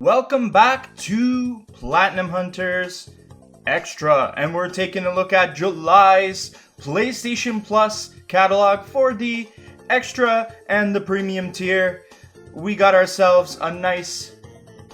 Welcome back to Platinum Hunters Extra, and we're taking a look at July's PlayStation Plus catalog for the Extra and the Premium tier. We got ourselves a nice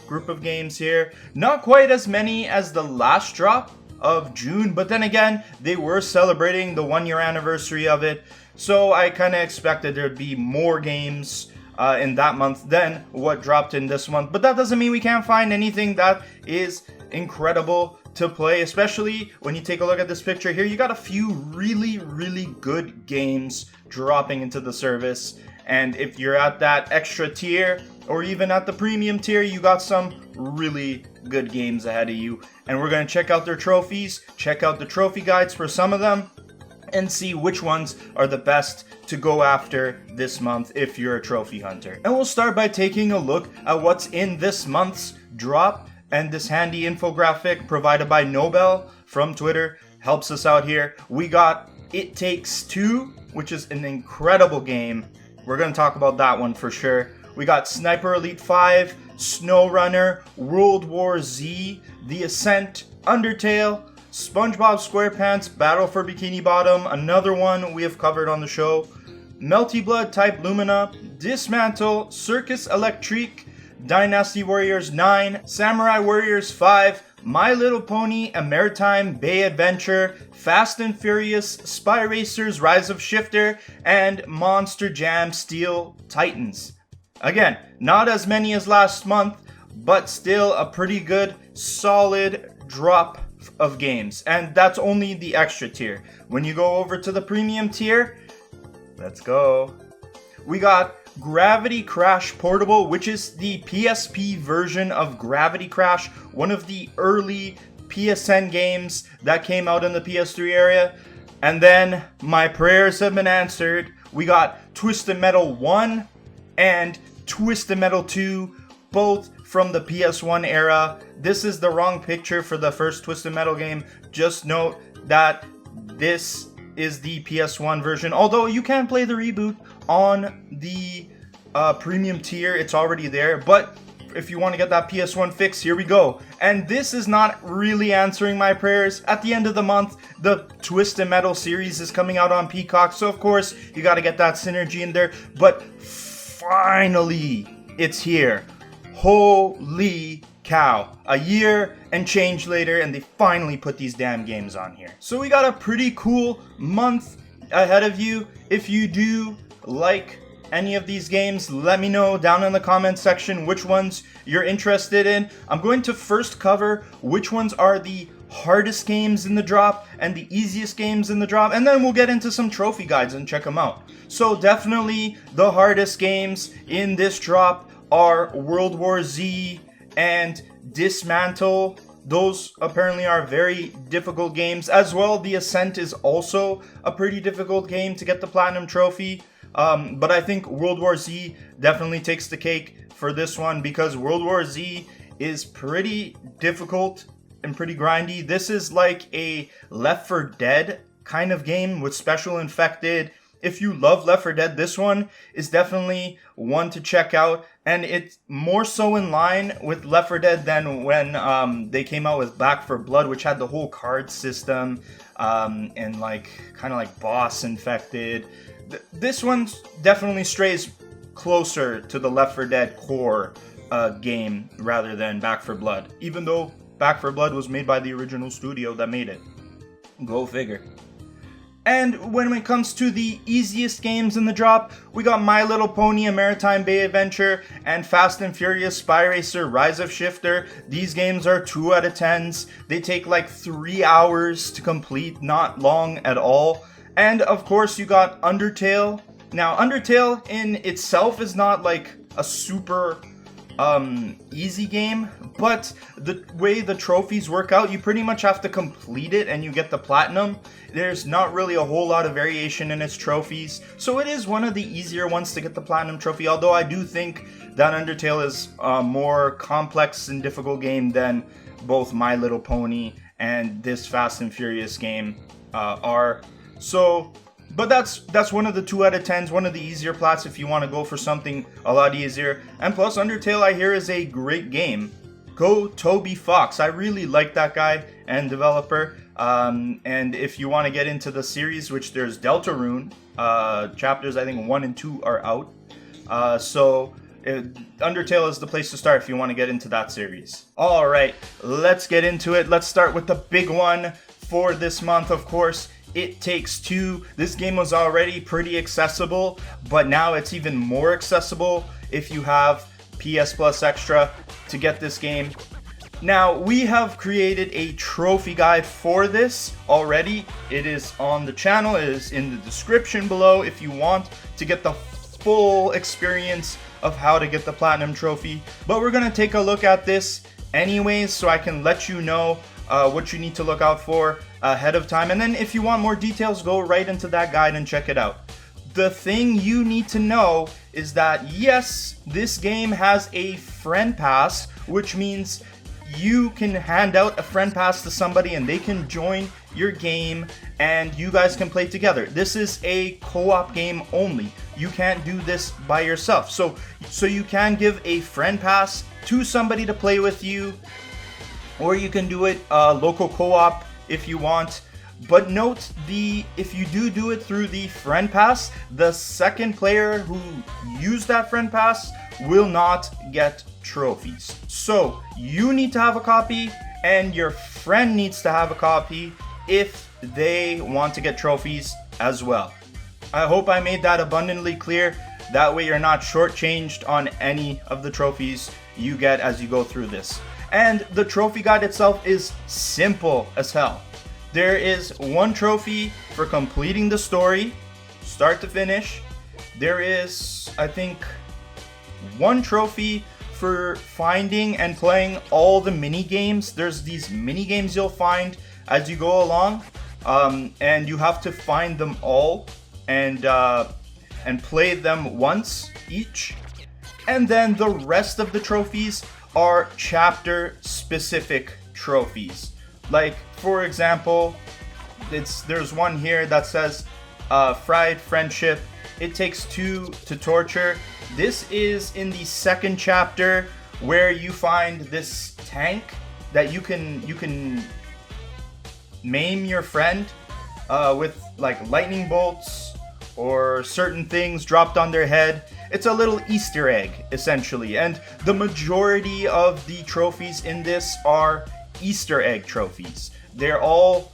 group of games here. Not quite as many as the last drop of June, but then again, they were celebrating the 1-year anniversary of it, so I kind of expected there'd be more games in that month than what dropped in this month. But that doesn't mean we can't find anything that is incredible to play, especially when you take a look at this picture here. You got a few really good games dropping into the service, and if you're at that extra tier or even at the premium tier, you got some really good games ahead of you. And we're going to check out their trophies, check out the trophy guides for some of them, and see which ones are the best to go after this month if you're a trophy hunter. And we'll start by taking a look at what's in this month's drop, and this handy infographic provided by Nobel from Twitter helps us out here. We got It Takes Two, which is an incredible game. We're going to talk about that one for sure. We got Sniper Elite 5, SnowRunner, World War Z, The Ascent, Undertale, Spongebob SquarePants, Battle for Bikini Bottom, another one we have covered on the show, Melty Blood Type Lumina, Dismantle, Circus Electrique, Dynasty Warriors 9, Samurai Warriors 5, My Little Pony, A Maritime Bay Adventure, Fast and Furious, Spy Racers Rise of Shifter, and Monster Jam Steel Titans. Again, not as many as last month, but still a pretty good, solid drop of games. And that's only the extra tier. When you go over to the premium tier, let's go. We got Gravity Crash Portable, which is the PSP version of Gravity Crash, one of the early PSN games that came out in the PS3 area. And then my prayers have been answered. We got Twisted Metal 1 and Twisted Metal 2, both from the PS1 era. This is the wrong picture for the first Twisted Metal game. Just note that this is the PS1 version, although you can play the reboot on the premium tier. It's already there, but if you want to get that PS1 fix, here we go. And this is not really answering my prayers. At the end of the month, the Twisted Metal series is coming out on Peacock, so of course you got to get that synergy in there. But finally, it's here. Holy cow. A year and change later, and they finally put these damn games on here. So we got a pretty cool month ahead of you. If you do like any of these games, let me know down in the comment section which ones you're interested in. I'm going to first cover which ones are the hardest games in the drop and the easiest games in the drop, and then we'll get into some trophy guides and check them out. So definitely the hardest games in this drop are World War Z and Dismantle. Those apparently are very difficult games. As well, The Ascent is also a pretty difficult game to get the Platinum Trophy. But I think World War Z definitely takes the cake for this one, because World War Z is pretty difficult and pretty grindy. This is like a Left 4 Dead kind of game with special infected. If you love Left 4 Dead, this one is definitely one to check out. And it's more so in line with Left 4 Dead than when they came out with Back 4 Blood, which had the whole card system and like kind of like boss infected. This one definitely strays closer to the Left 4 Dead core game rather than Back 4 Blood, even though Back 4 Blood was made by the original studio that made it. Go figure. And when it comes to the easiest games in the drop, we got My Little Pony, A Maritime Bay Adventure, and Fast and Furious Spy Racer Rise of Shifter. These games are 2 out of 10s. They take like 3 hours to complete, not long at all. And of course you got Undertale. Now Undertale in itself is not like a super easy game, but the way the trophies work out, you pretty much have to complete it and you get the platinum. There's not really a whole lot of variation in its trophies, so it is one of the easier ones to get the platinum trophy, although I do think that Undertale is a more complex and difficult game than both My Little Pony and this Fast and Furious game are. So But that's one of the 2 out of 10s, one of the easier plats if you want to go for something a lot easier. And plus, Undertale, I hear, is a great game. Go Toby Fox. I really like that guy and developer. And if you want to get into the series, which there's Deltarune, chapters I think 1 and 2 are out. Undertale is the place to start if you want to get into that series. Alright, let's get into it. Let's start with the big one for this month, of course. It Takes Two. This game was already pretty accessible, but now it's even more accessible if you have PS Plus Extra to get this game. Now, we have created a trophy guide for this already. It is on the channel. It is in the description below if you want to get the full experience of how to get the Platinum Trophy. But we're going to take a look at this anyways, so I can let you know what you need to look out for ahead of time. And then if you want more details, go right into that guide and check it out. The thing you need to know is that, yes, this game has a friend pass, which means you can hand out a friend pass to somebody and they can join your game and you guys can play together. This is a co-op game only. You can't do this by yourself. So you can give a friend pass to somebody to play with you, or you can do it local co-op if you want. But note, if you do it through the friend pass, the second player who used that friend pass will not get trophies. So you need to have a copy and your friend needs to have a copy if they want to get trophies as well. I hope I made that abundantly clear. That way you're not shortchanged on any of the trophies you get as you go through this. And the trophy guide itself is simple as hell. There is one trophy for completing the story, start to finish. There is, I think, one trophy for finding and playing all the mini games. There's these mini games you'll find as you go along, and you have to find them all and play them once each. And then the rest of the trophies are chapter specific trophies. Like, for example, there's one here that says Fried Friendship. It Takes Two to Torture. This is in the second chapter where you find this tank that you can maim your friend with like lightning bolts or certain things dropped on their head. It's a little Easter egg, essentially. And the majority of the trophies in this are Easter egg trophies. They're all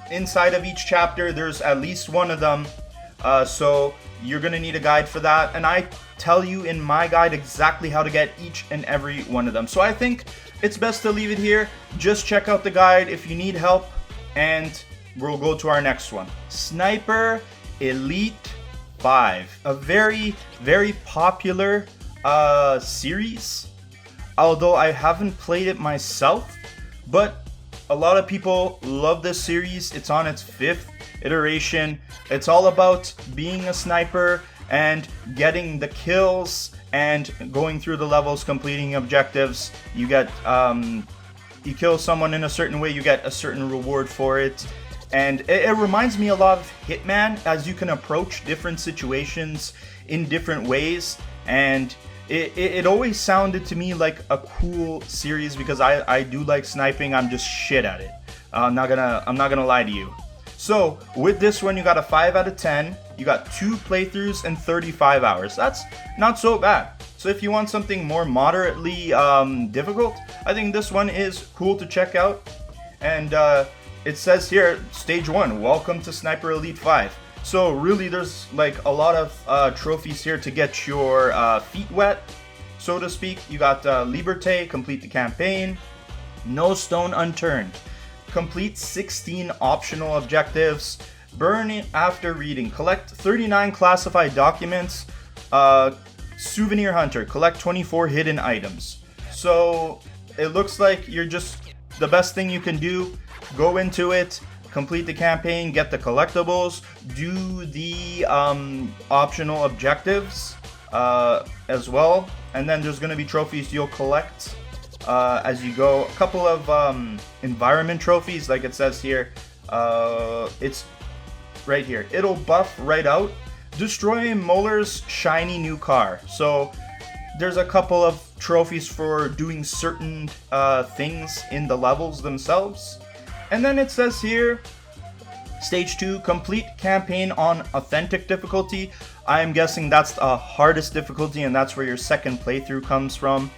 inside of each chapter. There's at least one of them. So you're going to need a guide for that. And I tell you in my guide exactly how to get each and every one of them. So I think it's best to leave it here. Just check out the guide if you need help. And we'll go to our next one. Sniper Elite 5. A very, very popular series. Although I haven't played it myself. But a lot of people love this series. It's on its 5th iteration. It's all about being a sniper and getting the kills and going through the levels, completing objectives. You get you kill someone in a certain way, you get a certain reward for it. And it reminds me a lot of Hitman, as you can approach different situations in different ways. And it always sounded to me like a cool series because I do like sniping. I'm just shit at it. I'm not gonna lie to you. So with this one, you got a 5 out of 10. You got 2 playthroughs and 35 hours. That's not so bad. So if you want something more moderately difficult, I think this one is cool to check out. And it says here, Stage 1, welcome to Sniper Elite 5. So really there's like a lot of trophies here to get your feet wet, so to speak. You got Liberté, complete the campaign. No Stone Unturned. Complete 16 optional objectives. Burn it after reading. Collect 39 classified documents. Souvenir Hunter. Collect 24 hidden items. So it looks like you're just the best thing you can do. Go into it, complete the campaign, get the collectibles, do the optional objectives as well. And then there's going to be trophies you'll collect as you go. A couple of environment trophies, like it says here. It's right here. It'll buff right out. Destroy Muller's shiny new car. So there's a couple of trophies for doing certain things in the levels themselves. And then it says here, Stage 2, complete campaign on authentic difficulty. I'm guessing that's the hardest difficulty, and that's where your second playthrough comes from.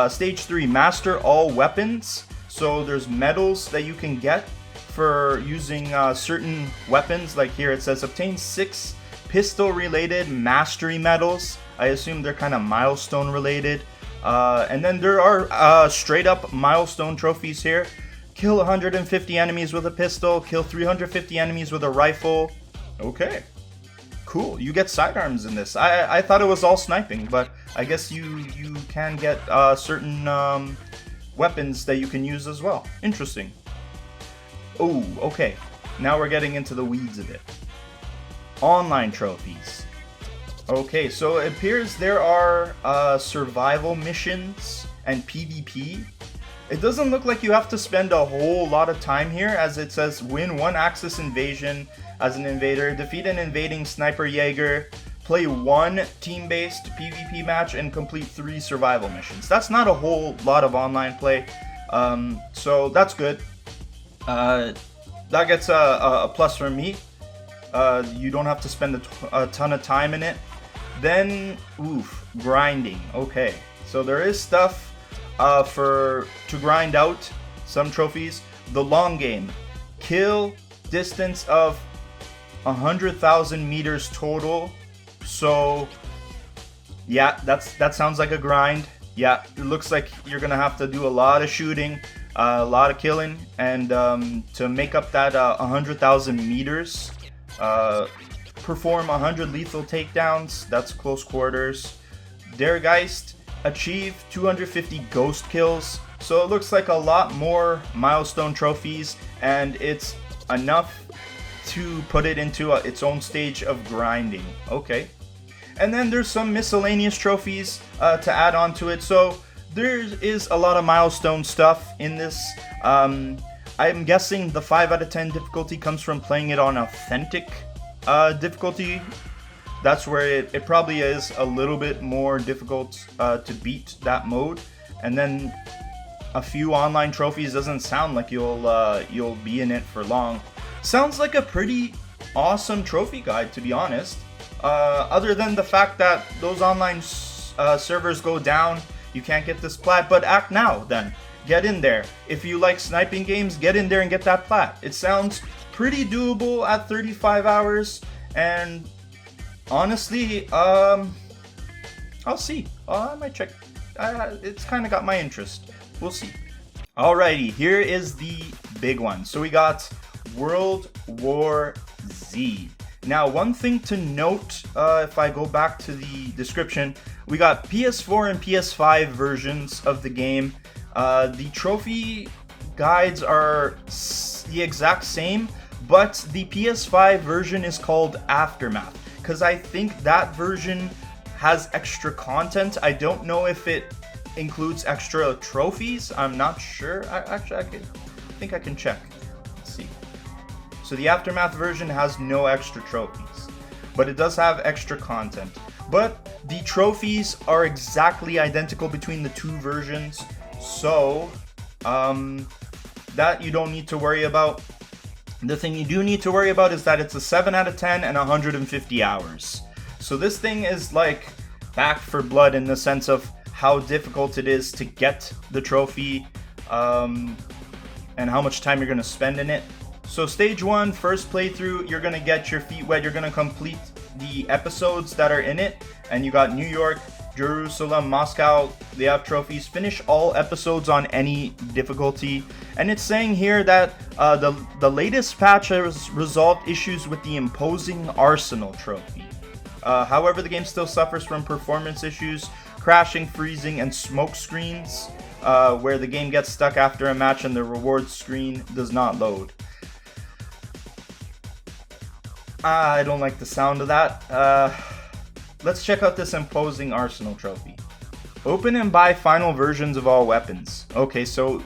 Stage 3, master all weapons. So there's medals that you can get for using certain weapons. Like here it says, obtain 6 pistol-related mastery medals. I assume they're kind of milestone related. And then there are straight-up milestone trophies here. Kill 150 enemies with a pistol. Kill 350 enemies with a rifle. Okay. Cool. You get sidearms in this. I thought it was all sniping, but I guess you can get certain weapons that you can use as well. Interesting. Oh, okay. Now we're getting into the weeds of it. Online trophies. Okay, so it appears there are survival missions and PvP. It doesn't look like you have to spend a whole lot of time here, as it says win 1 Axis invasion as an invader, defeat an invading sniper Jaeger, play 1 team-based PvP match, and complete 3 survival missions. That's not a whole lot of online play, so that's good. That gets a plus from me. You don't have to spend a ton of time in it. Then, grinding. Okay, so there is stuff to grind out some trophies. The long game, kill distance of 100,000 meters total. So yeah, that sounds like a grind. Yeah, it looks like you're gonna have to do a lot of shooting, a lot of killing, and to make up that 100,000 meters, perform 100 lethal takedowns. That's close quarters. Dergeist, achieve 250 ghost kills. So it looks like a lot more milestone trophies, and it's enough to put it into its own stage of grinding. Okay. And then there's some miscellaneous trophies to add on to it. So there is a lot of milestone stuff in this. I'm guessing the 5 out of 10 difficulty comes from playing it on authentic difficulty. That's where it probably is a little bit more difficult to beat that mode. And then a few online trophies doesn't sound like you'll be in it for long. Sounds like a pretty awesome trophy guide, to be honest. Other than the fact that those online servers go down, you can't get this plat, but act now then. Get in there. If you like sniping games, get in there and get that plat. It sounds pretty doable at 35 hours, and honestly, I'll see. I might check. It's kind of got my interest. We'll see. Alrighty, here is the big one. So we got World War Z. Now, one thing to note, if I go back to the description, we got PS4 and PS5 versions of the game. The trophy guides are the exact same, but the PS5 version is called Aftermath, because I think that version has extra content. I don't know if it includes extra trophies. I'm not sure. I think I can check. Let's see. So the Aftermath version has no extra trophies, but it does have extra content. But the trophies are exactly identical between the two versions, so that you don't need to worry about. The thing you do need to worry about is that it's a 7 out of 10 and 150 hours. So this thing is like Back for Blood in the sense of how difficult it is to get the trophy, and how much time you're going to spend in it. So stage 1, first playthrough, you're going to get your feet wet. You're going to complete the episodes that are in it. And you got New York, Jerusalem, Moscow. They have trophies. Finish all episodes on any difficulty. And it's saying here that the latest patch has resolved issues with the Imposing Arsenal trophy. However, the game still suffers from performance issues, crashing, freezing, and smoke screens, where the game gets stuck after a match and the reward screen does not load. I don't like the sound of that. Let's check out this Imposing Arsenal trophy. Open and buy final versions of all weapons. Okay, so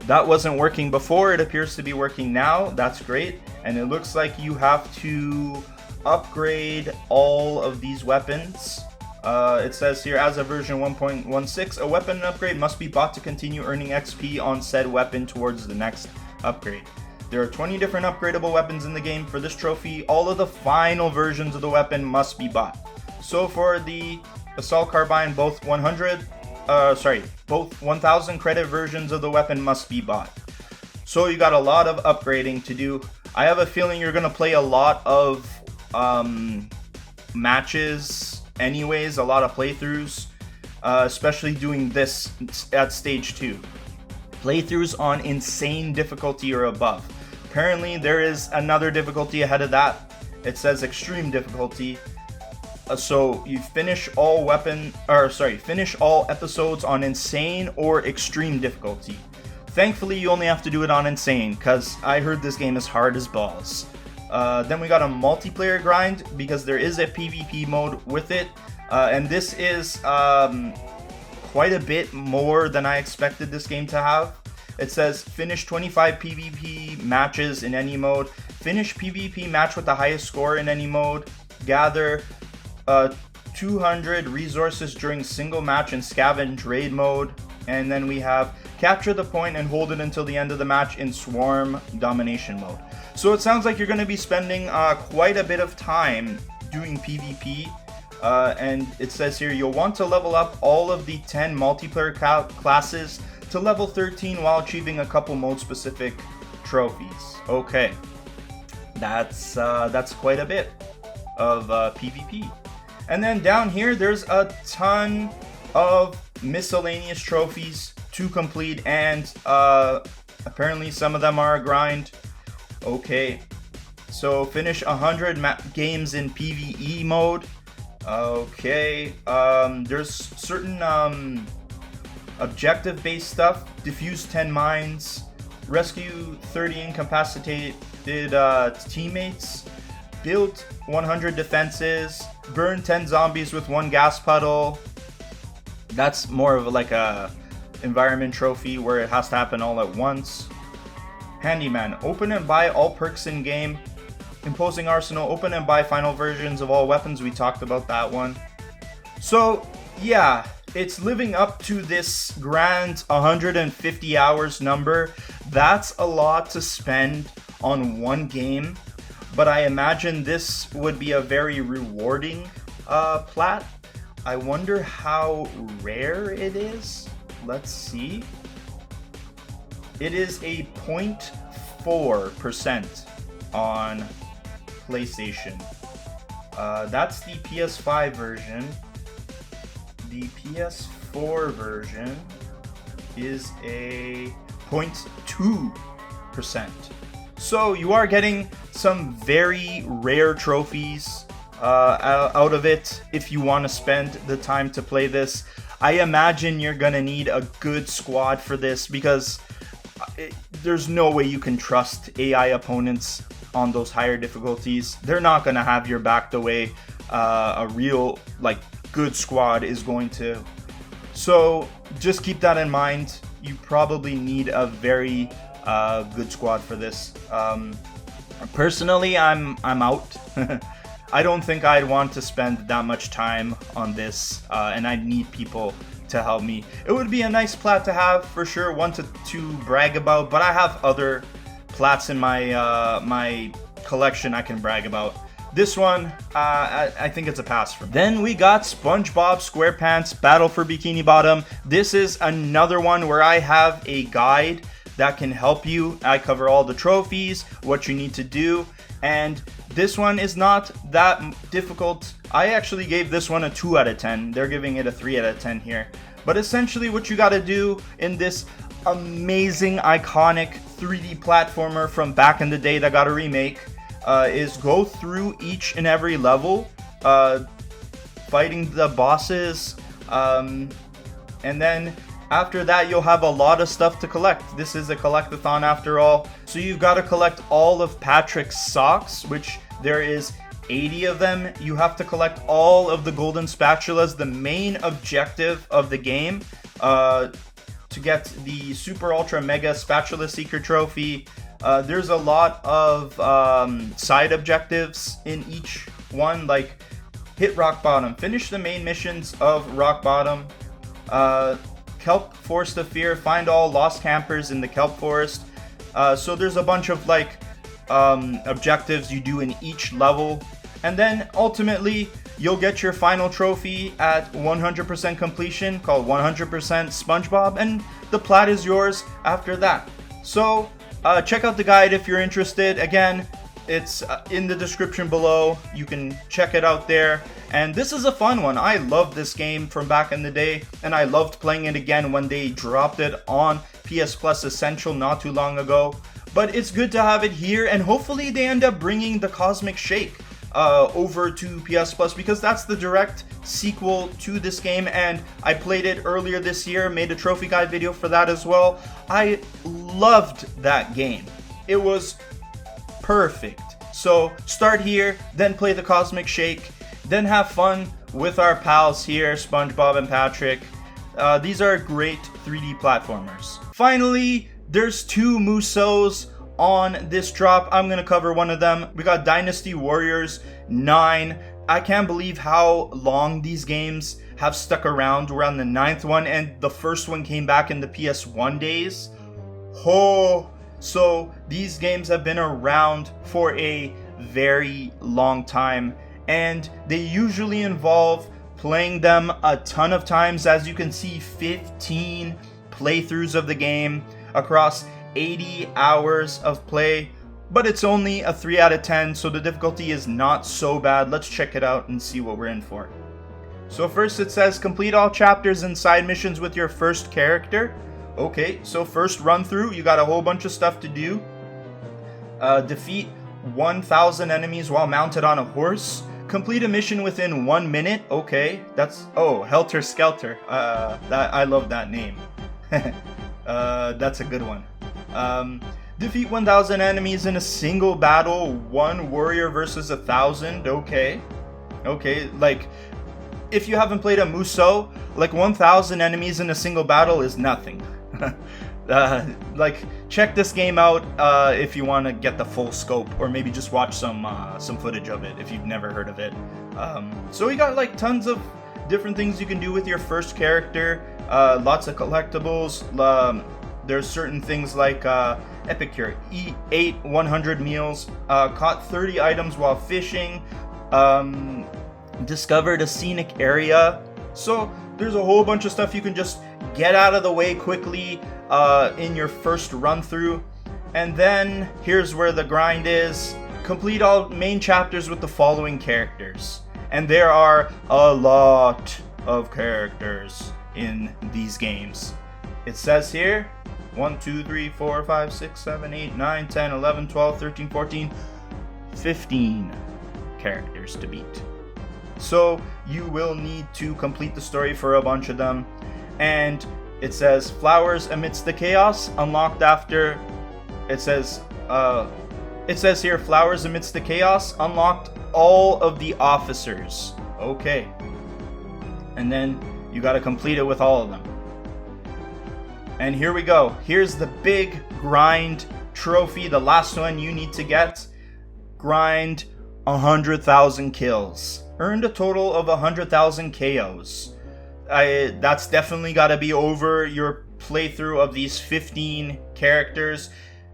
that wasn't working before. It appears to be working now. That's great. and it looks like you have to upgrade all of these weapons. It says here, as of version 1.16, a weapon upgrade must be bought to continue earning XP on said weapon towards the next upgrade. There are 20 different upgradable weapons in the game. For this trophy, all of the final versions of the weapon must be bought. So for the assault carbine, both 1000 credit versions of the weapon must be bought. So you got a lot of upgrading to do. I have a feeling you're gonna play a lot of matches anyways, a lot of playthroughs, especially doing this at stage 2. Playthroughs on insane difficulty or above. Apparently there is another difficulty ahead of that. It says extreme difficulty. So you finish all episodes on insane or extreme difficulty. Thankfully you only have to do it on insane, because I heard this game is hard as balls. Then we got a multiplayer grind, because there is a PvP mode with it, and this is quite a bit more than I expected this game to have. It says finish 25 PvP matches in any mode, finish PvP match with the highest score in any mode, gather 200 resources during single match in scavenge raid mode, and then we have capture the point and hold it until the end of the match in swarm domination mode. So it sounds like you're going to be spending quite a bit of time doing PvP, and it says here you'll want to level up all of the 10 multiplayer classes to level 13 while achieving a couple mode specific trophies. Okay, that's quite a bit of PvP. And then down here there's a ton of miscellaneous trophies to complete, and apparently some of them are a grind. Okay, so finish 100 games in PvE mode. Okay, there's certain objective based stuff. Defuse 10 mines, rescue 30 incapacitated teammates, build 100 defenses, burn 10 zombies with 1 gas puddle. That's more of like a environment trophy where it has to happen all at once. Handyman, open and buy all perks in game. Imposing arsenal, open and buy final versions of all weapons. We talked about that one. So yeah, it's living up to this grand 150 hours number. That's a lot to spend on one game, but I imagine this would be a very rewarding plat. I wonder how rare it is. Let's see. It is a 0.4% on PlayStation. That's the PS5 version. The PS4 version is a 0.2%. So you are getting some very rare trophies out of it if you want to spend the time to play this. I imagine you're gonna need a good squad for this, because there's no way you can trust AI opponents on those higher difficulties. They're not gonna have your back the way a real good squad is going to. So just keep that in mind. You probably need a very good squad for this. Personally, I'm out. I don't think I'd want to spend that much time on this, and I'd need people to help me. It would be a nice plat to have for sure, one to brag about, but I have other plats in my my collection I can brag about. This one, I think it's a pass for me. Then we got SpongeBob SquarePants Battle for Bikini Bottom. This is another one where I have a guide that can help you. I cover all the trophies, what you need to do, and this one is not that difficult. I actually gave this one a 2 out of 10. They're giving it a 3 out of 10 here. But essentially what you gotta do in this amazing, iconic 3D platformer from back in the day that got a remake is go through each and every level, fighting the bosses, and then after that you'll have a lot of stuff to collect. This is a collectathon after all. So you've got to collect all of Patrick's socks, which there is 80 of them. You have to collect all of the golden spatulas, the main objective of the game, to get the Super Ultra Mega Spatula Seeker Trophy. There's a lot of side objectives in each one, like hit rock bottom, finish the main missions of rock bottom, kelp forest of fear, find all lost campers in the kelp forest. So there's a bunch of like objectives you do in each level, and then ultimately you'll get your final trophy at 100% completion called 100% Spongebob, and the plat is yours after that. So check out the guide if you're interested. Again, it's in the description below. You can check it out there. And this is a fun one. I loved this game from back in the day, and I loved playing it again when they dropped it on PS Plus Essential not too long ago. But it's good to have it here, and hopefully they end up bringing the Cosmic Shake over to PS Plus, because that's the direct sequel to this game, and I played it earlier this year, made a trophy guide video for that as well. I loved that game. It was perfect. So start here, then play the Cosmic Shake, then have fun with our pals here, Spongebob and Patrick. These are great 3D platformers. Finally, there's 2 Musos on this drop. I'm gonna cover one of them. We got Dynasty Warriors 9. I can't believe how long these games have stuck around. We're on the 9th one, and the first one came back in the PS1 days. So these games have been around for a very long time, and they usually involve playing them a ton of times. As you can see, 15 playthroughs of the game across 80 hours of play, but it's only a 3 out of 10, so the difficulty is not so bad. Let's check it out and see what we're in for. So first it says complete all chapters and side missions with your first character. Okay, so first run through, you got a whole bunch of stuff to do. Defeat 1,000 enemies while mounted on a horse. Complete a mission within 1 minute. Okay, that's, oh, Helter Skelter. I love that name. That's a good one. Defeat 1,000 enemies in a single battle. 1 warrior versus 1,000. Okay, like, if you haven't played a Muso, like 1,000 enemies in a single battle is nothing. Like, check this game out if you want to get the full scope, or maybe just watch some footage of it if you've never heard of it. So we got like tons of different things you can do with your first character. Lots of collectibles. There's certain things like Epicure, ate 100 meals, caught 30 items while fishing, discovered a scenic area. So there's a whole bunch of stuff you can just get out of the way quickly in your first run through. And then here's where the grind is. Complete all main chapters with the following characters. And there are a lot of characters in these games. It says here 1, 2, 3, 4, 5, 6, 7, 8, 9, 10, 11, 12, 13, 14, 15 characters to beat. So you will need to complete the story for a bunch of them. And it says flowers amidst the chaos unlocked after. It says here flowers amidst the chaos unlocked all of the officers. Okay. And then you got to complete it with all of them. And here we go. Here's the big grind trophy, the last one you need to get. Grind 100,000 kills. Earned a total of 100,000 KOs. That's definitely got to be over your playthrough of these 15 characters.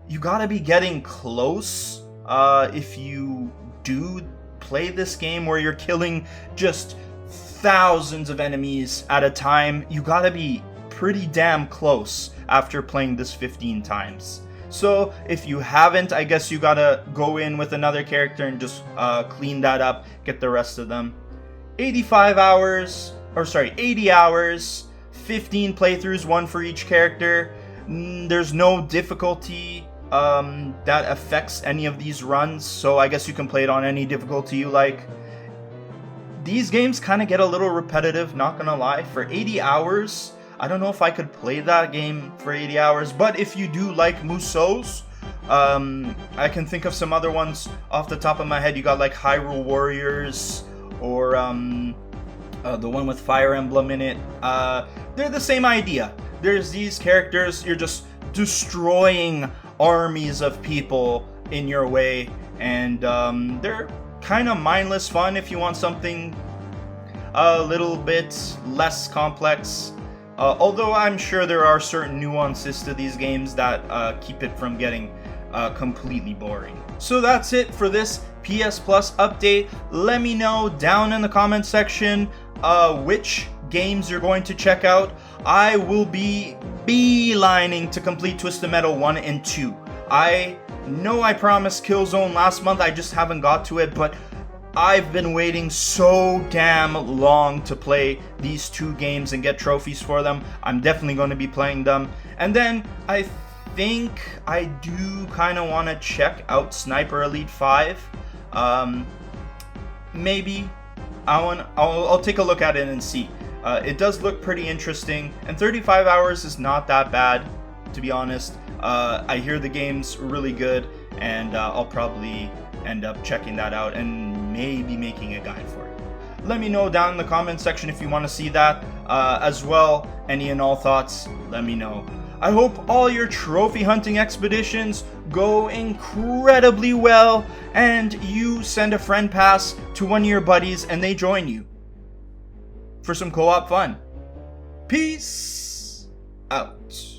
You got to be getting close if you do play this game where you're killing just thousands of enemies at a time. You got to be pretty damn close after playing this 15 times. So if you haven't, I guess you gotta go in with another character and just clean that up, get the rest of them. 80 hours, 15 playthroughs, 1 for each character. There's no difficulty that affects any of these runs, so I guess you can play it on any difficulty you like. These games kind of get a little repetitive, not gonna lie. For 80 hours, I don't know if I could play that game for 80 hours, but if you do like Musos, I can think of some other ones off the top of my head. You got like Hyrule Warriors, or the one with Fire Emblem in it. They're the same idea. There's these characters, you're just destroying armies of people in your way, and they're kind of mindless fun if you want something a little bit less complex. Although I'm sure there are certain nuances to these games that keep it from getting completely boring. So that's it for this PS Plus update. Let me know down in the comment section which games you're going to check out. I will be beelining to complete Twisted Metal 1 and 2. I know I promised Killzone last month, I just haven't got to it, but I've been waiting so damn long to play these two games and get trophies for them. I'm definitely going to be playing them. And then I think I do kind of want to check out Sniper Elite 5. Maybe I'll take a look at it and see. It does look pretty interesting, and 35 hours is not that bad, to be honest. I hear the game's really good, and I'll probably end up checking that out and maybe making a guide for it. Let me know down in the comment section if you want to see that as well. Any and all thoughts, let me know. I hope all your trophy hunting expeditions go incredibly well, and you send a friend pass to one of your buddies and they join you for some co-op fun. Peace out.